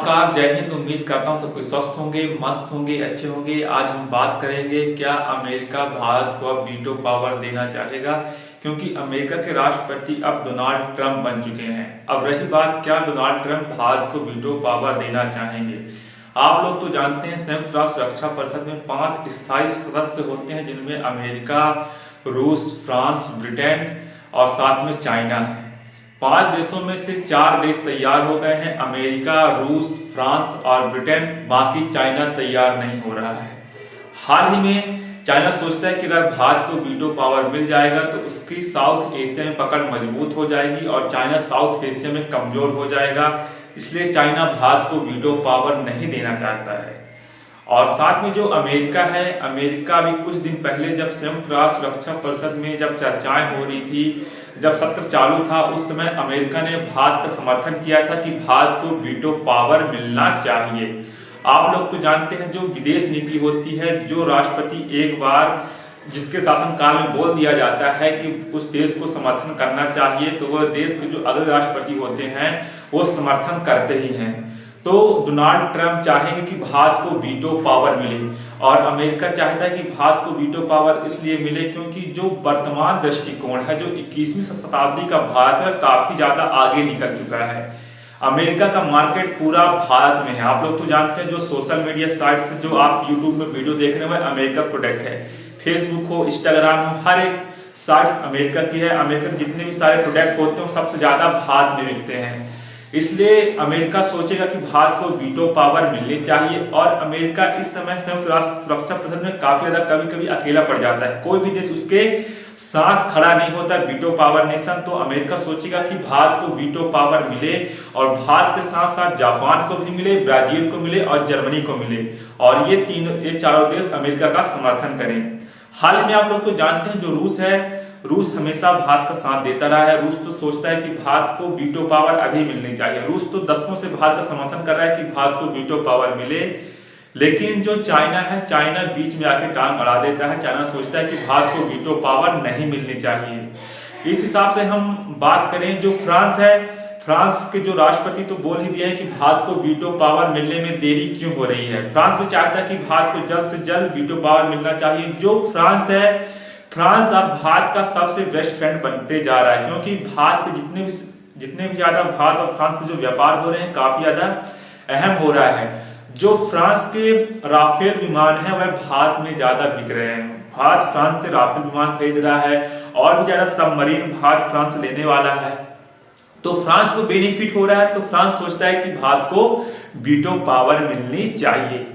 नमस्कार, जय हिंद। उम्मीद करता हूँ सब कोई स्वस्थ होंगे, मस्त होंगे, अच्छे होंगे। आज हम बात करेंगे क्या अमेरिका भारत को अब वीटो पावर देना चाहेगा, क्योंकि अमेरिका के राष्ट्रपति अब डोनाल्ड ट्रंप बन चुके हैं। अब रही बात क्या डोनाल्ड ट्रंप भारत को वीटो पावर देना चाहेंगे। आप लोग तो जानते हैं संयुक्त राष्ट्र सुरक्षा परिषद में 5 स्थायी सदस्य होते हैं, जिनमें अमेरिका, रूस, फ्रांस, ब्रिटेन और साथ में चाइना है। 5 देशों में से 4 देश तैयार हो गए हैं, अमेरिका, रूस, फ्रांस और ब्रिटेन। बाकी चाइना तैयार नहीं हो रहा है। हाल ही में चाइना सोचता है कि अगर भारत को वीटो पावर मिल जाएगा तो उसकी साउथ एशिया में पकड़ मजबूत हो जाएगी और चाइना साउथ एशिया में कमजोर हो जाएगा। इसलिए चाइना भारत को वीटो पावर नहीं देना चाहता है। और साथ में जो अमेरिका है, अमेरिका भी कुछ दिन पहले जब संयुक्त राष्ट्र सुरक्षा परिषद में जब चर्चाएं हो रही थी, जब सत्र चालू था, उस समय अमेरिका ने भारत का समर्थन किया था कि भारत को वीटो पावर मिलना चाहिए। आप लोग तो जानते हैं जो विदेश नीति होती है, जो राष्ट्रपति एक बार जिसके शासनकाल में बोल दिया जाता है कि उस देश को समर्थन करना चाहिए, तो वह देश के जो अगले राष्ट्रपति होते हैं वो समर्थन करते ही हैं। तो डोनाल्ड ट्रंप चाहेंगे कि भारत को वीटो पावर मिले और अमेरिका चाहता है कि भारत को वीटो पावर इसलिए मिले क्योंकि जो वर्तमान दृष्टिकोण है, जो 21वीं शताब्दी का भारत है, काफी ज्यादा आगे निकल चुका है। अमेरिका का मार्केट पूरा भारत में है। आप लोग तो जानते हैं जो सोशल मीडिया साइट से जो आप यूट्यूब में वीडियो देख रहे हैं वह अमेरिका प्रोडक्ट है। फेसबुक हो, इंस्टाग्राम हो, हर एक साइट्स अमेरिका की है। अमेरिका के जितने भी सारे प्रोडक्ट होते हैं सबसे ज्यादा भारत में बिकते हैं। इसलिए अमेरिका सोचेगा कि भारत को वीटो पावर मिलनी चाहिए। और अमेरिका इस समय संयुक्त राष्ट्र सुरक्षा परिषद में काफी ज्यादा कभी कभी अकेला पड़ जाता है, कोई भी देश उसके साथ खड़ा नहीं होता वीटो पावर नेशन। तो अमेरिका सोचेगा कि भारत को वीटो पावर मिले और भारत के साथ साथ जापान को भी मिले, ब्राजील को मिले और जर्मनी को मिले, और ये चारों देश अमेरिका का समर्थन करें। हाल में आप लोग तो जानते हैं जो रूस है, रूस हमेशा भारत का साथ देता रहा है। रूस तो सोचता है कि भारत को वीटो पावर अभी मिलनी चाहिए। रूस तो दशकों से भारत का समर्थन कर रहा है कि भारत को वीटो पावर मिले, लेकिन जो चाइना है, चाइना बीच में आके टांग अड़ा देता है। चाइना सोचता है कि भारत को वीटो पावर नहीं मिलनी चाहिए। इस हिसाब से हम बात करें जो फ्रांस है, फ्रांस के जो राष्ट्रपति तो बोल ही दिए हैं कि भारत को वीटो पावर मिलने में देरी क्यों हो रही है। फ्रांस भी चाहता है कि भारत को जल्द से जल्द वीटो पावर मिलना चाहिए। जो फ्रांस है, फ्रांस अब भारत का सबसे बेस्ट फ्रेंड बनते जा रहा है, क्योंकि भारत के जितने भी ज्यादा भारत और फ्रांस के जो व्यापार हो रहे हैं काफी ज्यादा अहम हो रहा है। जो फ्रांस के राफेल विमान है वह भारत में ज्यादा बिक रहे हैं। भारत फ्रांस से राफेल विमान खरीद रहा है और भी ज्यादा सबमरीन भारत फ्रांस से लेने वाला है। तो फ्रांस को बेनिफिट हो रहा है। तो फ्रांस सोचता है कि भारत को वीटो पावर मिलनी चाहिए।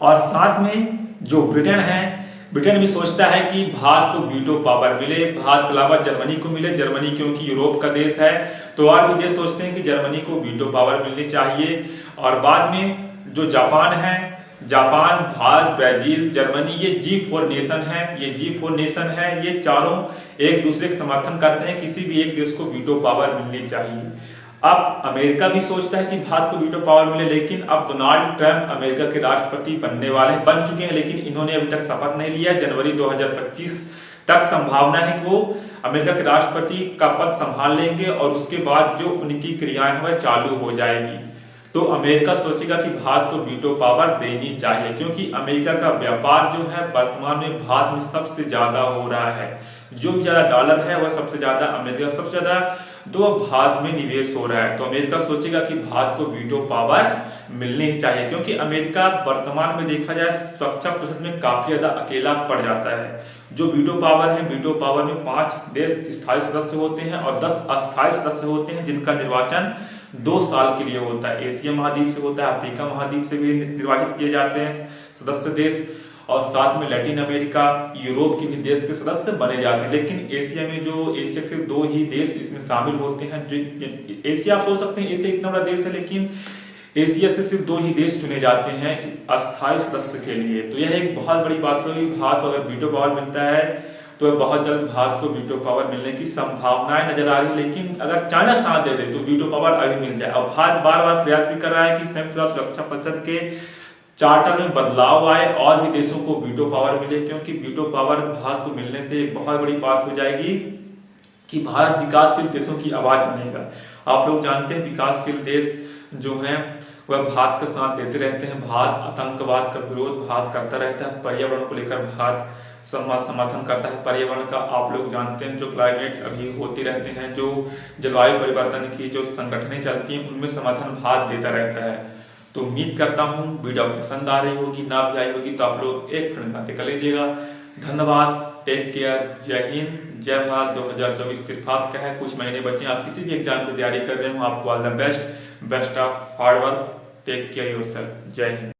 और साथ में जो ब्रिटेन है, ब्रिटेन भी सोचता है कि भारत को वीटो पावर मिले। भारत के अलावा जर्मनी को मिले, जर्मनी क्योंकि यूरोप का देश है, तो और भी देश सोचते हैं कि जर्मनी को वीटो पावर मिलनी चाहिए। और बाद में जो जापान है, जापान, भारत, ब्राजील, जर्मनी, ये G4 नेशन है। ये G4 नेशन है, ये चारों एक दूसरे का समर्थन करते हैं, किसी भी एक देश को वीटो पावर मिलनी चाहिए। अब अमेरिका भी सोचता है कि भारत को वीटो पावर मिले, लेकिन अब डोनाल्ड ट्रंप अमेरिका के राष्ट्रपति बन चुके हैं, लेकिन इन्होंने अभी तक शपथ नहीं लिया। जनवरी 2025 तक संभावना है कि वो अमेरिका के राष्ट्रपति का पद संभाल लेंगे और उसके बाद जो उनकी क्रियाएं हैं वह चालू हो जाएगी। तो अमेरिका सोचेगा कि भारत को वीटो पावर देनी चाहिए, क्योंकि अमेरिका का व्यापार जो है वर्तमान में भारत में सबसे ज्यादा हो रहा है। जो भी ज्यादा डॉलर है वह सबसे ज्यादा अमेरिका, सबसे ज्यादा तो भारत में निवेश हो रहा है। तो अमेरिका सोचेगा कि भारत को वीटो पावर मिलनी चाहिए, क्योंकि अमेरिका वर्तमान में देखा जाए सुरक्षा परिषद में काफी ज्यादा अकेला पड़ जाता है। जो वीटो पावर है, वीटो पावर में 5 देश स्थायी सदस्य होते हैं और 10 अस्थायी सदस्य होते हैं, जिनका निर्वाचन 2 साल के लिए होता है। एशिया महाद्वीप से होता है, अफ्रीका महाद्वीप से भी निर्वाचित किए जाते हैं सदस्य देश, और साथ में लैटिन अमेरिका, यूरोप के भी देश के सदस्य बने जाते हैं। लेकिन एशिया में जो एशिया से 2 ही देश इसमें शामिल होते हैं। जो एशिया आप सोच सकते हैं एशिया इतना बड़ा देश है, लेकिन एशिया से सिर्फ 2 ही देश चुने जाते हैं अस्थायी सदस्य के लिए। तो यह एक बहुत बड़ी बात हुई। भारत को अगर वीटो पावर मिलता है तो बहुत जल्द भारत को वीटो पावर मिलने की संभावनाएं नजर आ रही है। लेकिन अगर चाइना साथ दे दे तो वीटो पावर अभी मिल जाए। अब भारत बार बार प्रयास भी कर रहा है कि संयुक्त राष्ट्र सुरक्षा परिषद के चार्टर में बदलाव आए और भी देशों को वीटो पावर मिले, क्योंकि वीटो पावर भारत को मिलने से एक बहुत बड़ी बात हो जाएगी कि भारत विकासशील देशों की आवाज बनेगा। आप लोग जानते हैं विकासशील देश जो हैं वह भारत का साथ देते रहते हैं। भारत आतंकवाद का विरोध भारत करता रहता है। पर्यावरण को लेकर भारत समर्थन करता है। पर्यावरण का आप लोग जानते हैं, जो क्लाइमेट अभी होती रहते हैं, जो जलवायु परिवर्तन की जो संगठनें चलती हैं, उनमें समर्थन भारत देता रहता है। तो उम्मीद करता हूँ वीडियो पसंद आ रही होगी, ना भी आई होगी तो आप लोग एक फ्रेंड बातें कर लीजिएगा। धन्यवाद, टेक केयर, जय हिंद, जय भारत। 2024 सिर्फ आपका है, कुछ महीने बचे, आप किसी भी एग्जाम की तैयारी कर रहे हो, आपको all the best, best of hard work, take care yourself, जय हिंद।